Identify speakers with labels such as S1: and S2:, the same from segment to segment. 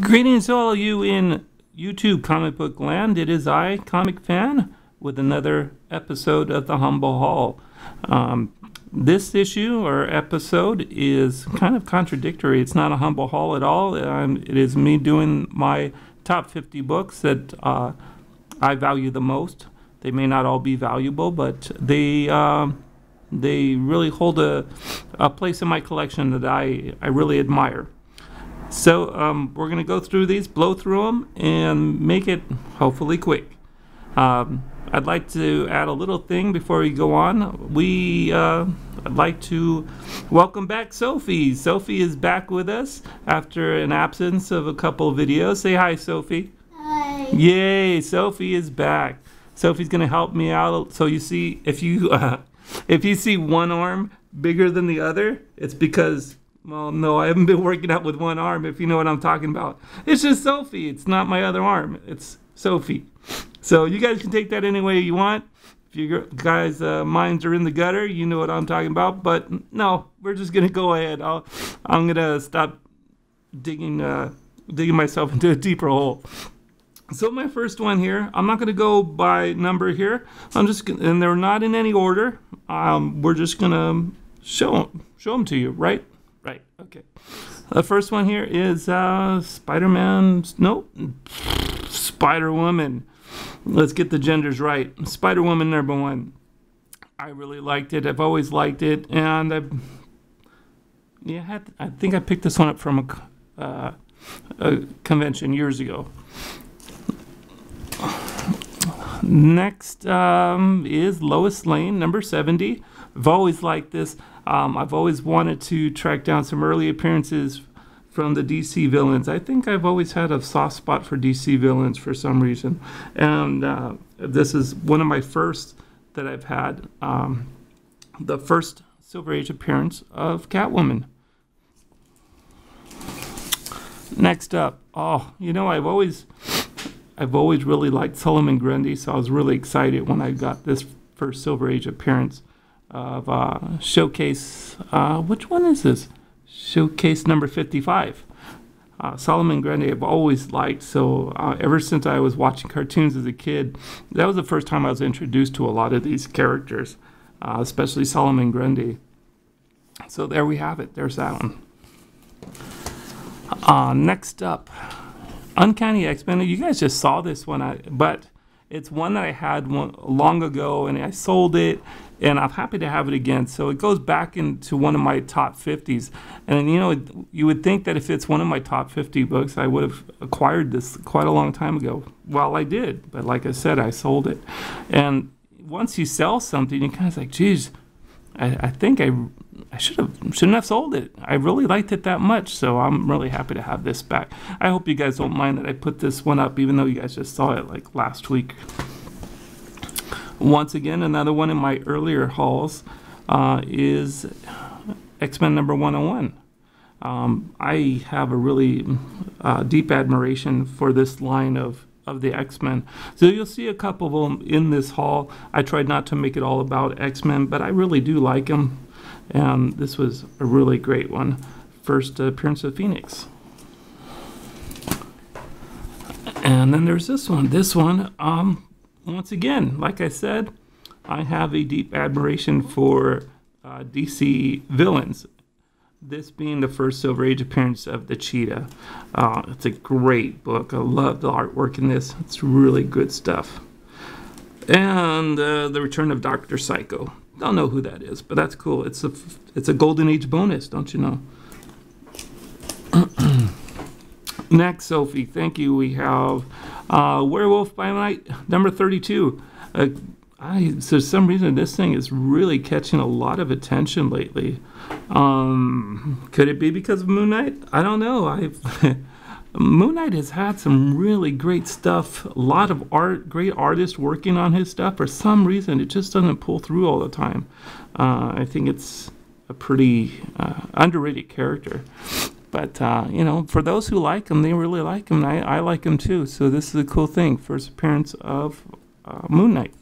S1: Greetings to all you in YouTube comic book land. It is I, Comicfan, with another episode of the Humble Haul. This issue or episode is kind of contradictory. It's not a Humble Haul at all. It is me doing my top 50 books that I value the most. They may not all be valuable, but they really hold a place in my collection that I really admire. So we're going to go through these, blow through them, and make it hopefully quick. I'd like to add a little thing before we go on. I'd like to welcome back Sophie. Sophie is back with us after an absence of a couple of videos. Say hi, Sophie.
S2: Hi.
S1: Yay, Sophie is back. Sophie's going to help me out. So you see, if you see one arm bigger than the other, it's because... well, no, I haven't been working out with one arm, if you know what I'm talking about. It's just Sophie. It's not my other arm. It's Sophie. So you guys can take that any way you want. If you guys' minds are in the gutter, you know what I'm talking about. But no, we're just going to go ahead. I'm going to stop digging myself into a deeper hole. So my first one here, I'm not going to go by number here. And they're not in any order. We're just going to show them to you, right? Right, okay. The first one here is Spider-Woman. Let's get the genders right. Spider-Woman #1. I really liked it. I've always liked it. And I think I picked this one up from a convention years ago. Next is Lois Lane, number 70. I've always liked this. I've always wanted to track down some early appearances from the DC villains. I think I've always had a soft spot for DC villains for some reason. And this is one of my first that I've had. The first Silver Age appearance of Catwoman. Next up, I've always really liked Solomon Grundy, so I was really excited when I got this first Silver Age appearance of Showcase. Which one is this? Showcase number 55. Solomon Grundy I've always liked, so ever since I was watching cartoons as a kid, that was the first time I was introduced to a lot of these characters, especially Solomon Grundy. So there we have it. There's that one. Next up, Uncanny X-Men. You guys just saw this one, but it's one that I had long ago, and I sold it, and I'm happy to have it again. So it goes back into one of my top 50s. And, you would think that if it's one of my top 50 books, I would have acquired this quite a long time ago. Well, I did, but like I said, I sold it. And once you sell something, you're kind of like, geez, I think I shouldn't have sold it. I really liked it that much, so I'm really happy to have this back. I hope you guys don't mind that I put this one up, even though you guys just saw it like last week. Once again, another one in my earlier hauls is X-Men number 101. I have a really deep admiration for this line of the X-Men. So you'll see a couple of them in this haul. I tried not to make it all about X-Men, but I really do like them. And this was a really great one. First appearance of Phoenix. And then there's this one. This one, once again, like I said, I have a deep admiration for DC villains. This being the first Silver Age appearance of the Cheetah. It's a great book. I love the artwork in this. It's really good stuff. And the return of Dr. Psycho. Don't know who that is, but that's cool. It's a Golden Age bonus, don't you know? Next, Sophie, thank you. We have Werewolf by Night, number 32. For some reason, this thing is really catching a lot of attention lately. Could it be because of Moon Knight? I don't know. Moon Knight has had some really great stuff. A lot of great artists working on his stuff. For some reason, it just doesn't pull through all the time. I think it's a pretty underrated character. But, for those who like him, they really like him. And I like him too. So this is a cool thing. First appearance of Moon Knight.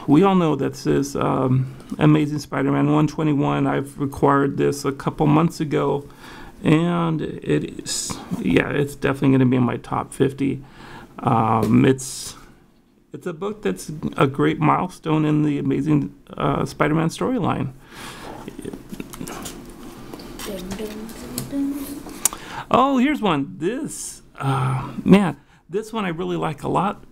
S1: We all know that this is Amazing Spider-Man 121. I've acquired this a couple months ago, and it's definitely going to be in my top 50. It's a book that's a great milestone in the Amazing Spider-Man storyline. Oh, here's one. This one I really like a lot.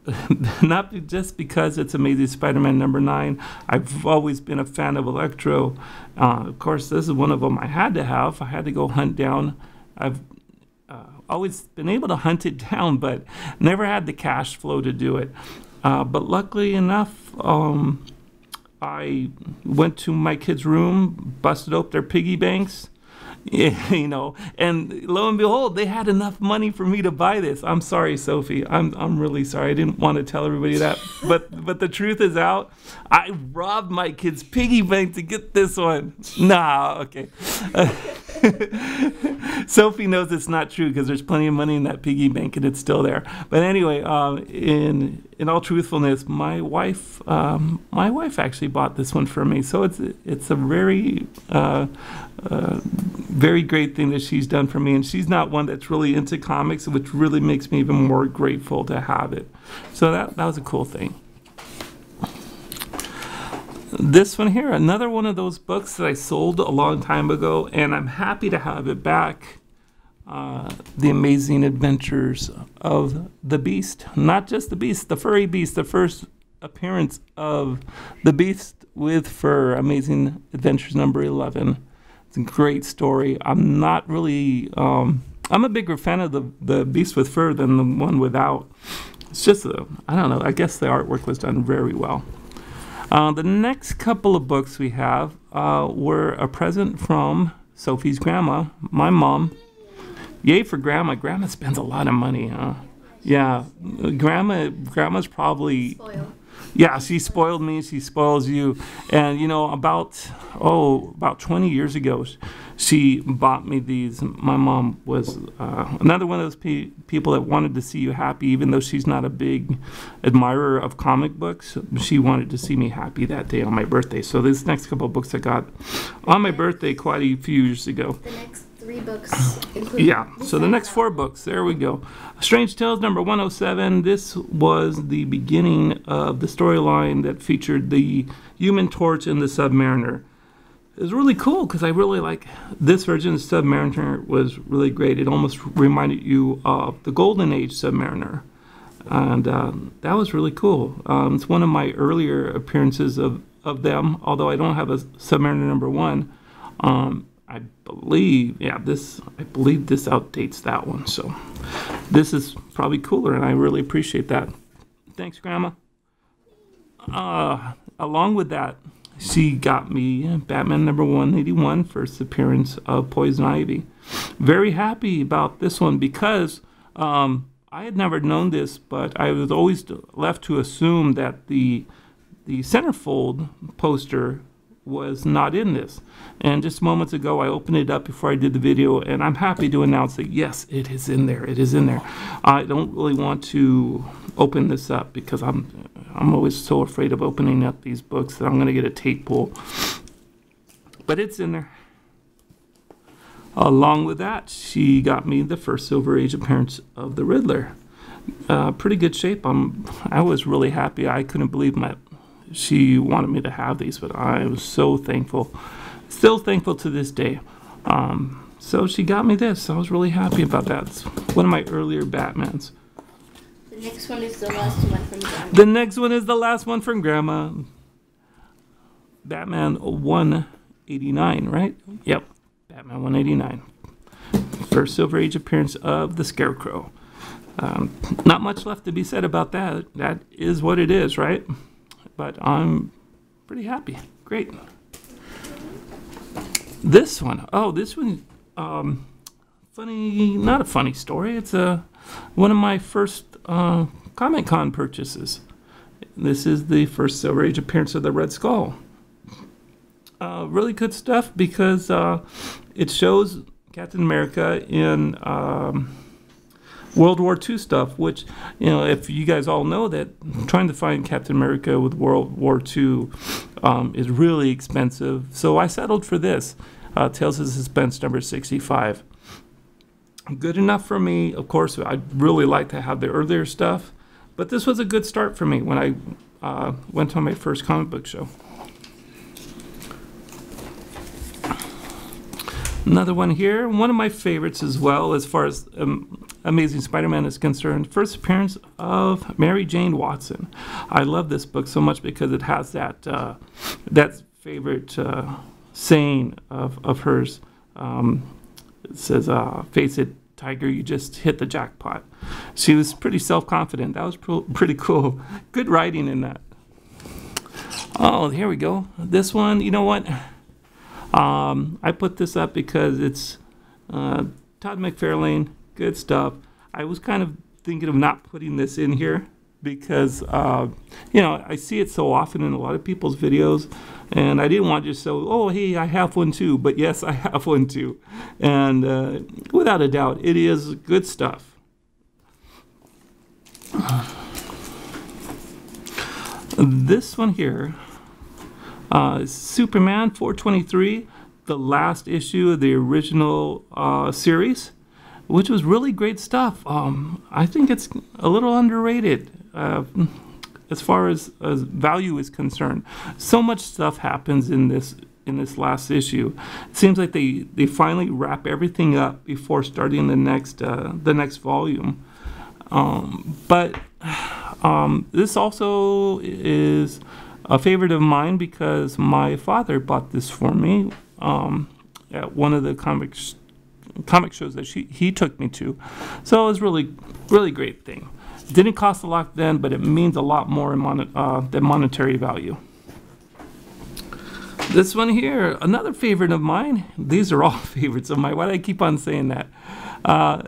S1: Not just because it's Amazing Spider-Man #9. I've always been a fan of Electro. Of course, this is one of them I had to have. I had to go hunt down. I've always been able to hunt it down, but never had the cash flow to do it. But luckily enough, I went to my kids' room, busted open their piggy banks, you know, and lo and behold, they had enough money for me to buy this. I'm sorry, Sophie. I'm really sorry. I didn't want to tell everybody that, but the truth is out. I robbed my kids' piggy bank to get this one. Nah, okay. Sophie knows it's not true because there's plenty of money in that piggy bank and it's still there. But anyway, in all truthfulness, my wife actually bought this one for me. So it's a very very great thing that she's done for me, and she's not one that's really into comics, which really makes me even more grateful to have it. So that was a cool thing. This one here, another one of those books that I sold a long time ago, and I'm happy to have it back. The Amazing Adventures of the Beast. Not just the Beast, the furry Beast, the first appearance of the Beast with fur, Amazing Adventures #11. It's a great story. I'm not really, I'm a bigger fan of the Beast with fur than the one without. It's just, I don't know, I guess the artwork was done very well. The next couple of books we have were a present from Sophie's grandma, my mom. Yay for grandma. Grandma spends a lot of money, huh? Yeah, grandma's probably...
S2: Spoiled.
S1: Yeah, she spoiled me, she spoils you. And, you know, about 20 years ago, she bought me these. My mom was another one of those people that wanted to see you happy, even though she's not a big admirer of comic books. She wanted to see me happy that day on my birthday. So this next couple of books I got on my birthday quite a few years ago.
S2: The next 3 books include...
S1: Yeah, so the next 4 books, there we go. Strange Tales #107. This was the beginning of the storyline that featured the Human Torch and the Submariner. It was really cool because I really like this version. The Submariner was really great. It almost reminded you of the Golden Age Submariner. And that was really cool. It's one of my earlier appearances of them, although I don't have a Submariner #1. I believe this outdates that one. So this is probably cooler, and I really appreciate that. Thanks, Grandma. Along with that, she got me Batman #181, first appearance of Poison Ivy. Very happy about this one because I had never known this, but I was always left to assume that the centerfold poster was not in this. And just moments ago I opened it up before I did the video, and I'm happy to announce that yes, it is in there. It is in there. I don't really want to open this up because I'm always so afraid of opening up these books that I'm going to get a tape pull. But it's in there. Along with that, she got me the first Silver Age appearance of the Riddler. Pretty good shape. I was really happy. I couldn't believe she wanted me to have these, but I was so thankful. Still thankful to this day. So she got me this. I was really happy about that. It's one of my earlier Batmans.
S2: The next one is the last one from Grandma.
S1: The next one is the last one from Grandma. Batman 189, right? Yep, Batman 189. First Silver Age appearance of the Scarecrow. Not much left to be said about that. That is what it is, right? But I'm pretty happy. Great. This one, funny, not a funny story. It's one of my first Comicfan purchases. This is the first Silver Age appearance of the Red Skull. Really good stuff because it shows Captain America in World War II stuff, which, if you guys all know that trying to find Captain America with World War II is really expensive. So I settled for this, Tales of Suspense number 65. Good enough for me. Of course, I'd really like to have the earlier stuff, but this was a good start for me when I went to my first comic book show. Another one here, one of my favorites as well as far as Amazing Spider-Man is concerned. First appearance of Mary Jane Watson. I love this book so much because it has that favorite saying of hers. It says, "Face it, Tiger, you just hit the jackpot." She was pretty self-confident. That was pretty cool. Good writing in that. Oh, here we go. This one, you know what? I put this up because it's Todd McFarlane, good stuff. I was kind of thinking of not putting this in here because, I see it so often in a lot of people's videos, and I didn't want to just say, oh, hey, I have one too. But yes, I have one too. And without a doubt, it is good stuff. This one here, Superman 423, the last issue of the original series, which was really great stuff. I think it's a little underrated as far as value is concerned. So much stuff happens in this last issue. It seems like they finally wrap everything up before starting the next volume. But this also is a favorite of mine because my father bought this for me at one of the comic shows that he took me to. So it was really, really great thing. It didn't cost a lot then, but it means a lot more than monetary value. This one here, another favorite of mine. These are all favorites of mine. Why do I keep on saying that?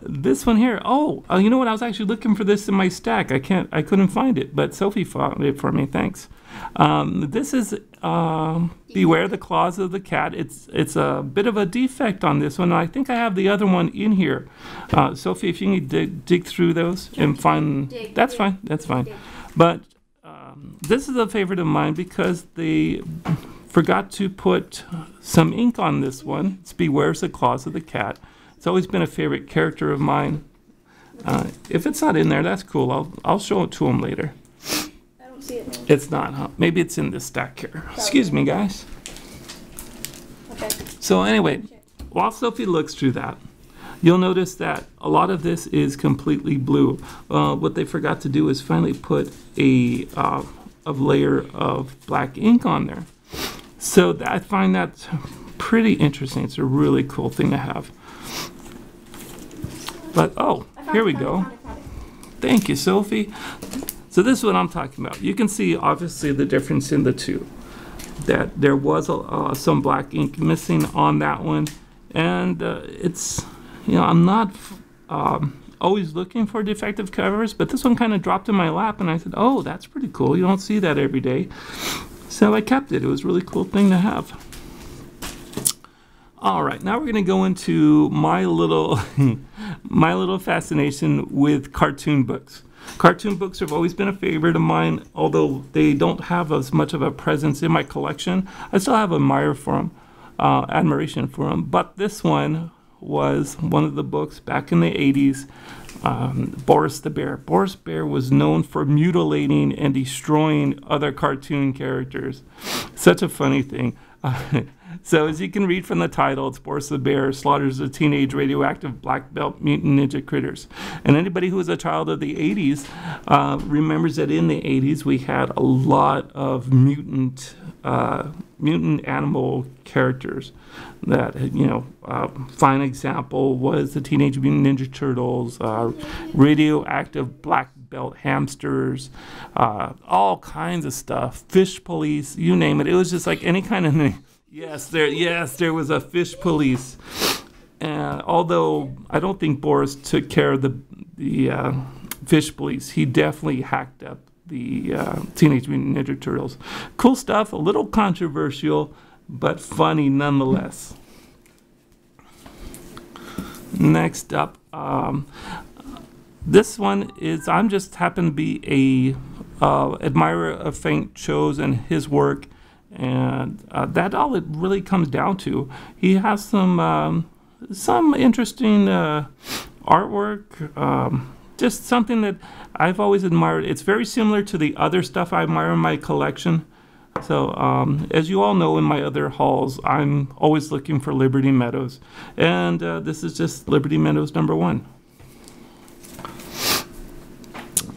S1: This one here. You know what? I was actually looking for this in my stack. I couldn't find it, but Sophie found it for me. Thanks. This is Beware the Claws of the Cat. It's a bit of a defect on this one. I think I have the other one in here. Sophie, if you can dig through those and find, that's fine. That's fine. But this is a favorite of mine because they forgot to put some ink on this one. It's Beware the Claws of the Cat. It's always been a favorite character of mine. If it's not in there, that's cool. I'll show it to him later.
S2: I don't see it.
S1: It's not, huh? Maybe it's in this stack here. Excuse me, guys.
S2: Okay.
S1: So anyway, while Sophie looks through that, you'll notice that a lot of this is completely blue. What they forgot to do is finally put a layer of black ink on there. So I find that pretty interesting. It's a really cool thing to have. But, here we go. Thank you, Sophie. So this is what I'm talking about. You can see, obviously, the difference in the two. That there was some black ink missing on that one. And it's, I'm not always looking for defective covers, but this one kind of dropped in my lap, and I said, oh, that's pretty cool. You don't see that every day. So I kept it. It was a really cool thing to have. All right, now we're going to go into my little fascination with cartoon books. Cartoon books have always been a favorite of mine, although they don't have as much of a presence in my collection. I still have admiration for them. But this one was one of the books back in the 80s, Boris the Bear. Boris Bear was known for mutilating and destroying other cartoon characters. Such a funny thing. So as you can read from the title, it's Boris the Bear slaughters a teenage radioactive black belt mutant ninja critters. And anybody who was a child of the 80s remembers that in the 80s we had a lot of mutant animal characters. That, fine example was the Teenage Mutant Ninja Turtles, radioactive black belt hamsters, all kinds of stuff, fish police, you name it. It was just like any kind of thing. Yes, there was a fish police. Although I don't think Boris took care of the fish police, he definitely hacked up the Teenage Mutant Ninja Turtles. Cool stuff, a little controversial, but funny nonetheless. Next up, This one is, I'm just happen to be a admirer of Frank Cho's and his work, and that's all it really comes down to. He has some interesting artwork, just something that I've always admired. It's very similar to the other stuff I admire in my collection. So, as you all know, in my other hauls, I'm always looking for Liberty Meadows, and this is just Liberty Meadows #1.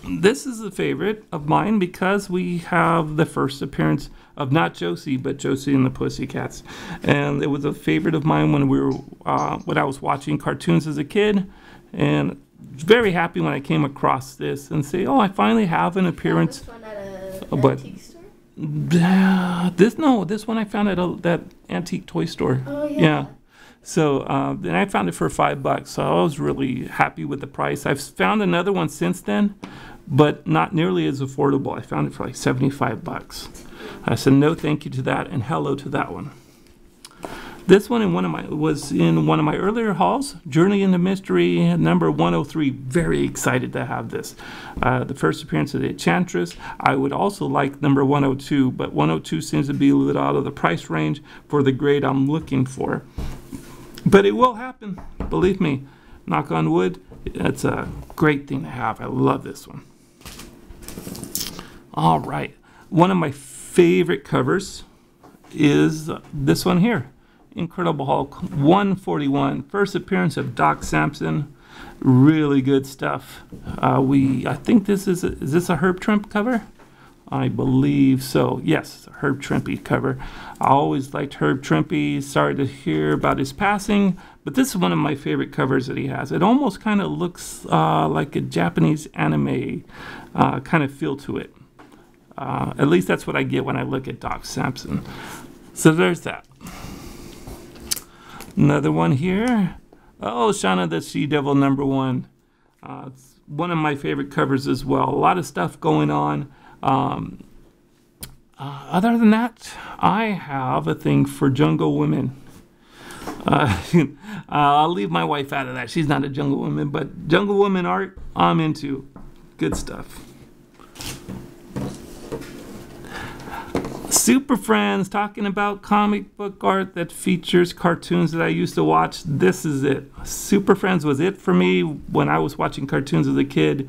S1: This is a favorite of mine because we have the first appearance of not Josie, but Josie and the Pussycats, and it was a favorite of mine when when I was watching cartoons as a kid, and very happy when I came across this and say, oh, I finally have an appearance.
S2: This one at an antique store?
S1: This one I found at that antique toy store.
S2: Oh, yeah.
S1: Yeah. So then I found it for $5, so I was really happy with the price. I've found another one since then, but not nearly as affordable. I found it for like $75. I said no thank you to that and hello to that one. This one was in one of my earlier hauls, Journey into Mystery #103. Very excited to have this. The first appearance of the Enchantress. I would also like #102, but 102 seems to be a little out of the price range for the grade I'm looking for. But it will happen, believe me. Knock on wood. It's a great thing to have. I love this one. All right. One of my favorite covers is this one here. Incredible Hulk 141. First appearance of Doc Samson. Really good stuff. I think this is this a Herb Trimpe cover? I believe so. Yes, Herb Trimpe cover. I always liked Herb Trimpe. Sorry to hear about his passing, but this is one of my favorite covers that he has. It almost kind of looks like a Japanese anime kind of feel to it. At least that's what I get when I look at Doc Samson. So there's that. Another one here. Oh, Shauna the She-Devil #1. It's one of my favorite covers as well. A lot of stuff going on. Other than that, I have a thing for Jungle Women. I'll leave my wife out of that. She's not a Jungle Woman, but Jungle Woman art, I'm into. Good stuff. Super Friends, talking about comic book art that features cartoons that I used to watch. This is it. Super Friends was it for me when I was watching cartoons as a kid.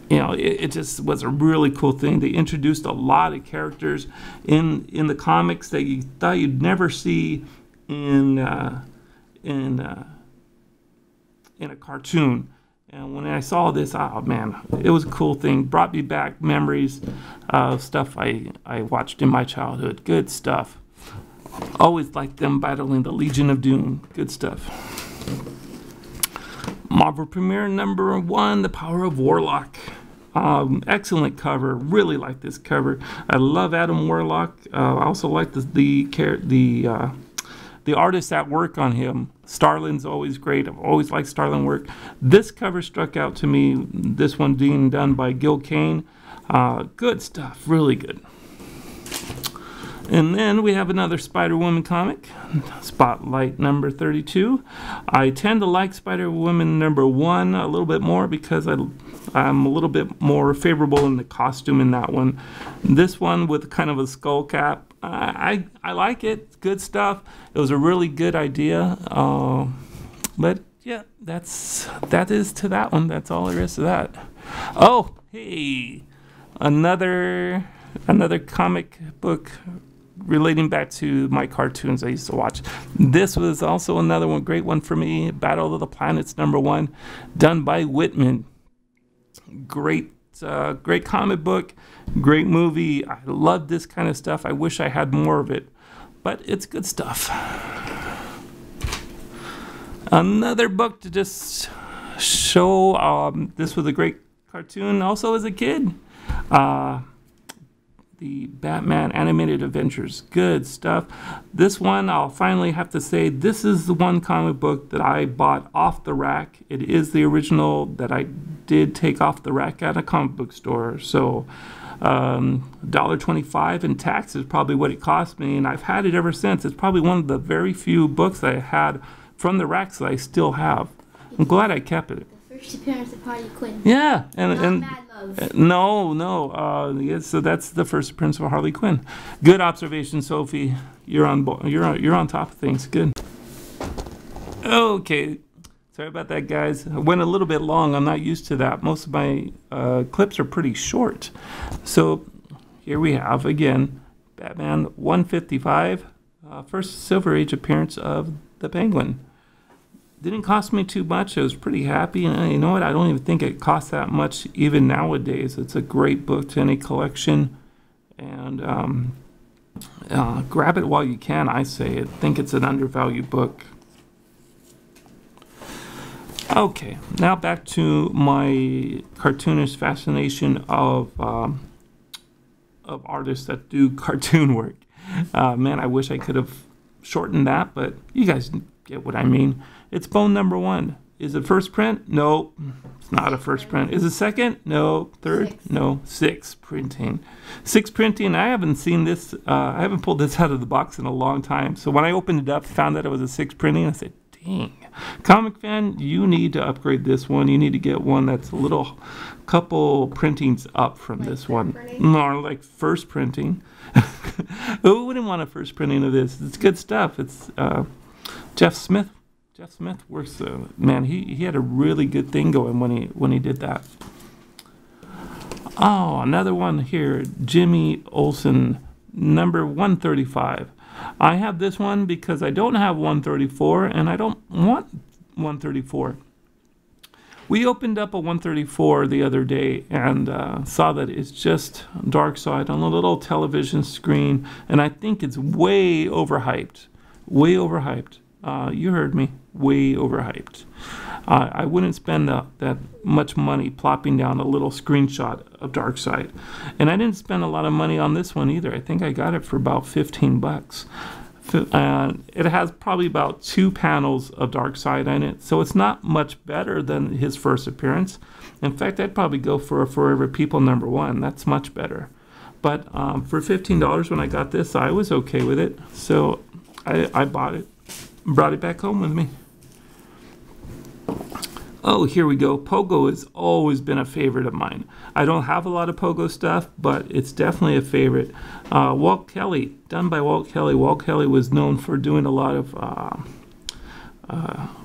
S1: You know, it just was a really cool thing. They introduced a lot of characters in the comics that you thought you'd never see in a cartoon. And when I saw this, oh man, it was a cool thing. Brought me back memories of stuff I watched in my childhood. Good stuff. Always liked them battling the Legion of Doom. Good stuff. Marvel Premiere #1, The Power of Warlock. Excellent cover. Really like this cover. I love Adam Warlock. I also like the artists that work on him. Starlin's always great. I've always liked Starlin work. This cover struck out to me. This one being done by Gil Kane. Good stuff. Really good. And then we have another Spider-Woman comic, Spotlight #32. I tend to like Spider-Woman #1 a little bit more because I'm a little bit more favorable in the costume in that one. This one with kind of a skull cap, I like it. It's good stuff. It was a really good idea. But yeah, that is to that one. That's all there is to that. Oh, hey, another comic book relating back to my cartoons I used to watch. This was also another one, great one for me. Battle of the Planets #1, done by Whitman. Great comic book, great movie. I love this kind of stuff. I wish I had more of it, but it's good stuff. Another book to just show. This was a great cartoon also as a kid. The Batman Animated Adventures. Good stuff. This one, I'll finally have to say, this is the one comic book that I bought off the rack. It is the original that I did take off the rack at a comic book store. So $1.25 in tax is probably what it cost me, and I've had it ever since. It's probably one of the very few books I had from the racks that I still have. I'm glad I kept it.
S2: The First appearance of Harley Quinn.
S1: Yeah,
S2: Not
S1: and
S2: Mad Love.
S1: no. Yeah, so that's the first appearance of Harley Quinn. Good observation, Sophie. You're on top of things. Good. Okay. Sorry about that, guys. I went a little bit long. I'm not used to that. Most of my clips are pretty short. So here we have, again, Batman 155. First Silver Age appearance of the Penguin. Didn't cost me too much. I was pretty happy. And you know what? I don't even think it costs that much even nowadays. It's a great book to any collection. And grab it while you can, I say. I think it's an undervalued book. Okay, now back to my cartoonist fascination of artists that do cartoon work. Man, I wish I could have shortened that, but you guys get what I mean. It's Bone #1. Is it first print? No, it's not a first print. Is it second? No. Third?
S2: Six.
S1: No. Sixth printing. Sixth printing. I haven't seen this. I haven't pulled this out of the box in a long time. So when I opened it up, found that it was a sixth printing. I said, dang. Comicfan, you need to upgrade this one. You need to get one that's a little couple printings up from
S2: Like
S1: this one.
S2: printing?
S1: More like first printing. Who wouldn't want a first printing of this? It's good stuff. It's Jeff Smith. Jeff Smith works. Man, he had a really good thing going when he did that. Oh, another one here. Jimmy Olsen, number 135. I have this one because I don't have 134 and I don't want 134. We opened up a 134 the other day and saw that it's just Darkseid on a little television screen, and I think it's way overhyped. Way overhyped. You heard me. Way overhyped. I wouldn't spend that much money plopping down a little screenshot of Darkseid. And I didn't spend a lot of money on this one either. I think I got it for about 15 bucks. It has probably about 2 panels of Darkseid in it, so it's not much better than his first appearance. In fact, I'd probably go for a Forever People #1. That's much better. But for $15 when I got this, I was okay with it. So I bought it, brought it back home with me. Oh, here we go. Pogo has always been a favorite of mine. I don't have a lot of Pogo stuff, but it's definitely a favorite. Walt Kelly, done by Walt Kelly. Walt Kelly was known for doing a lot of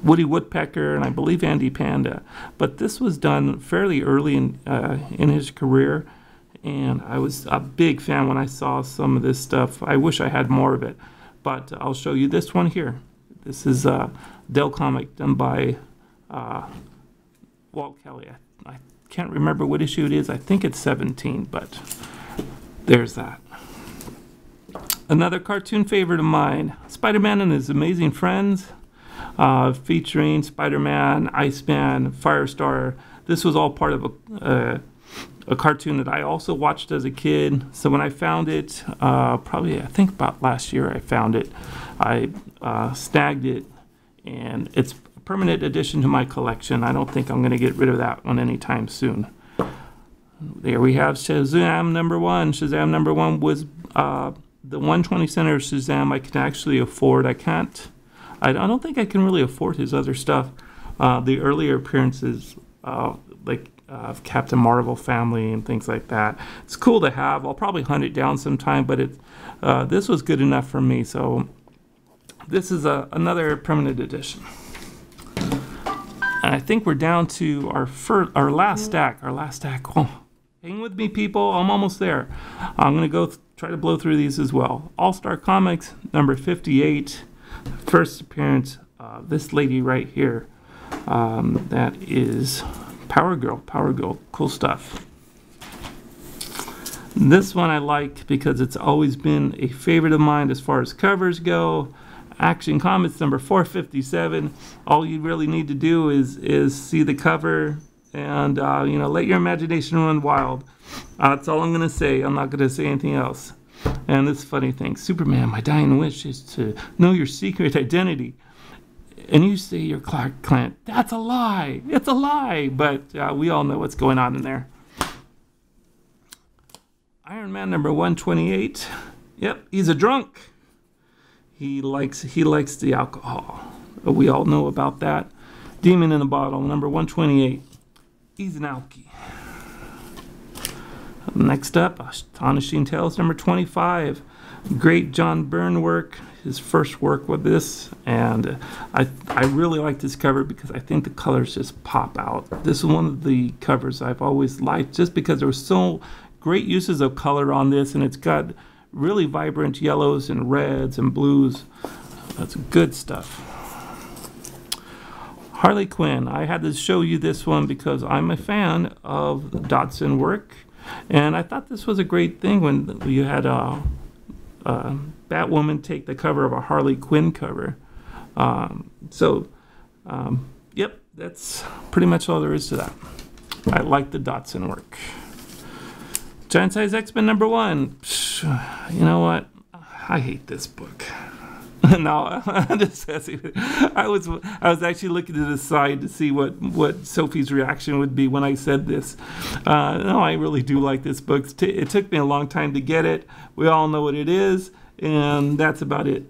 S1: Woody Woodpecker and I believe Andy Panda. But this was done fairly early in his career, and I was a big fan when I saw some of this stuff. I wish I had more of it, but I'll show you this one here. This is Dell Comic done by Walt Kelly. I can't remember what issue it is. I think it's 17, but there's that. Another cartoon favorite of mine, Spider-Man and His Amazing Friends, featuring Spider-Man, Iceman, Firestar. This was all part of a cartoon that I also watched as a kid. So when I found it, probably I think about last year I found it, I snagged it, and it's permanent addition to my collection. I don't think I'm going to get rid of that one anytime soon. There we have Shazam #1. Shazam #1 was the 120 center of Shazam I can actually afford. I don't think I can really afford his other stuff. The earlier appearances, like Captain Marvel family and things like that. It's cool to have. I'll probably hunt it down sometime, but this was good enough for me. So this is another permanent edition. And I think we're down to our last stack. Oh, hang with me, people. I'm almost there. I'm going to try to blow through these as well. All-Star Comics, number 58. First appearance, this lady right here. That is Power Girl. Cool stuff. This one I like because it's always been a favorite of mine as far as covers go. Action Comics number 457. All you really need to do is see the cover and let your imagination run wild. That's all I'm going to say. I'm not going to say anything else. And this funny thing, Superman, my dying wish is to know your secret identity. And you say you're Clark Kent. That's a lie. It's a lie. But we all know what's going on in there. Iron Man number 128. Yep, he's a drunk. He likes the alcohol. We all know about that. Demon in the Bottle, number 128. Izanalki. Next up, Astonishing Tales, number 25. Great John Byrne work, his first work with this, and I really like this cover because I think the colors just pop out. This is one of the covers I've always liked just because there were so great uses of color on this, and it's got really vibrant yellows and reds and blues. That's good stuff. Harley Quinn. I had to show you this one because I'm a fan of Dodson work, and I thought this was a great thing when you had Batwoman take the cover of a Harley Quinn cover. Yep, that's pretty much all there is to that. I like the Dodson work. Giant Size X-Men number 1. You know what? I hate this book. No, I'm just I was actually looking to the side to see what Sophie's reaction would be when I said this. No, I really do like this book. It took me a long time to get it. We all know what it is, and that's about it.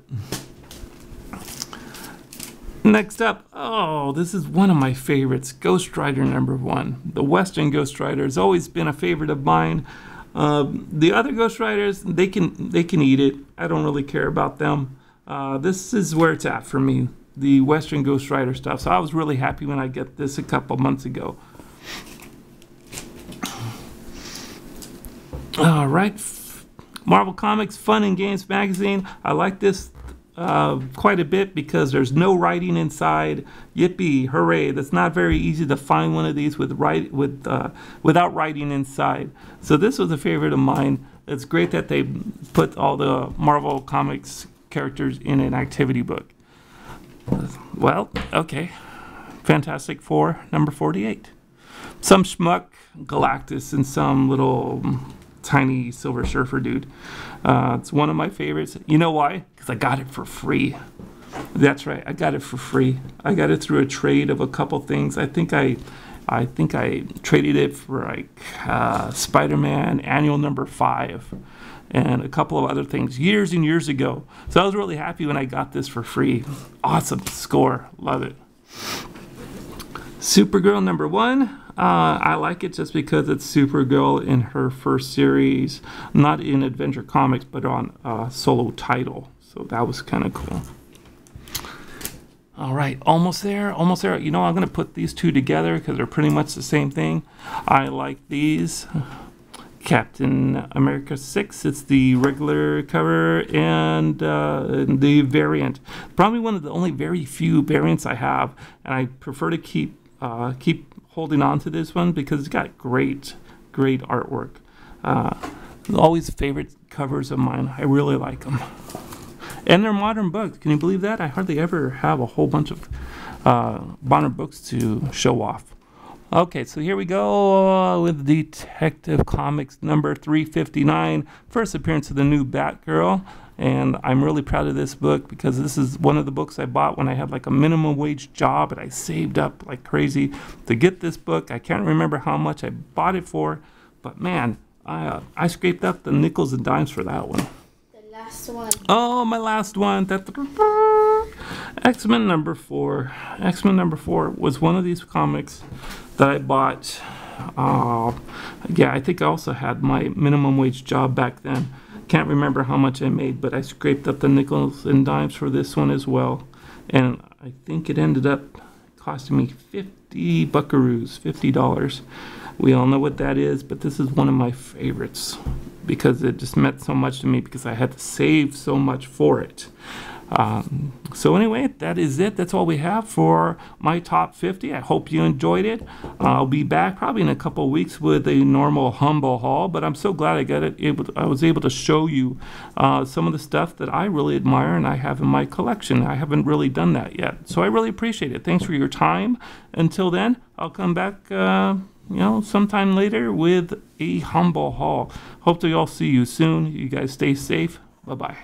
S1: Next up, oh, this is one of my favorites, Ghost Rider number 1. The Western Ghost Rider has always been a favorite of mine. The other Ghost Riders, they can eat it. I don't really care about them. This is where it's at for me, the Western Ghost Rider stuff. So I was really happy when I got this a couple months ago. All right, Marvel Comics Fun and Games magazine. I like this quite a bit because there's no writing inside. Yippee, hooray! That's not very easy to find one of these without writing inside. So this was a favorite of mine. It's great that they put all the Marvel Comics characters in an activity book. Well, okay. Fantastic Four, number 48. Some schmuck, Galactus, and some little tiny Silver Surfer dude. It's one of my favorites. You know why? Because I got it for free. That's right, I got it for free. I got it through a trade of a couple things. I think I traded it for like Spider-Man Annual number 5. And a couple of other things years and years ago. So I was really happy when I got this for free. Awesome score. Love it. Supergirl number 1. I like it just because it's Supergirl in her first series. Not in Adventure Comics, but on a solo title. So that was kind of cool. All right, almost there, almost there. You know, I'm going to put these two together because they're pretty much the same thing. I like these. Captain America 6, it's the regular cover and the variant. Probably one of the only very few variants I have, and I prefer to keep holding on to this one because it's got great artwork. Always favorite covers of mine. I really like them. And they're modern books. Can you believe that? I hardly ever have a whole bunch of modern books to show off. Okay, so here we go with Detective Comics number 359. First appearance of the new Batgirl. And I'm really proud of this book because this is one of the books I bought when I had like a minimum wage job, and I saved up like crazy to get this book. I can't remember how much I bought it for, but man, I scraped up the nickels and dimes for that one.
S2: The last one.
S1: Oh, my last one. X-Men number 4. X-Men number 4 was one of these comics that I bought. Yeah, I think I also had my minimum wage job back then. Can't remember how much I made, but I scraped up the nickels and dimes for this one as well. And I think it ended up costing me 50 buckaroos, $50. We all know what that is, but this is one of my favorites because it just meant so much to me because I had to save so much for it. So anyway, that is it. That's all we have for my top 50. I hope you enjoyed it. I'll be back probably in a couple of weeks with a normal humble haul, but I'm so glad I was able to show you some of the stuff that I really admire and I have in my collection. I haven't really done that yet, so I really appreciate it. Thanks for your time. Until then, I'll come back sometime later with a humble haul. Hope to all see you soon. You guys stay safe. Bye-bye.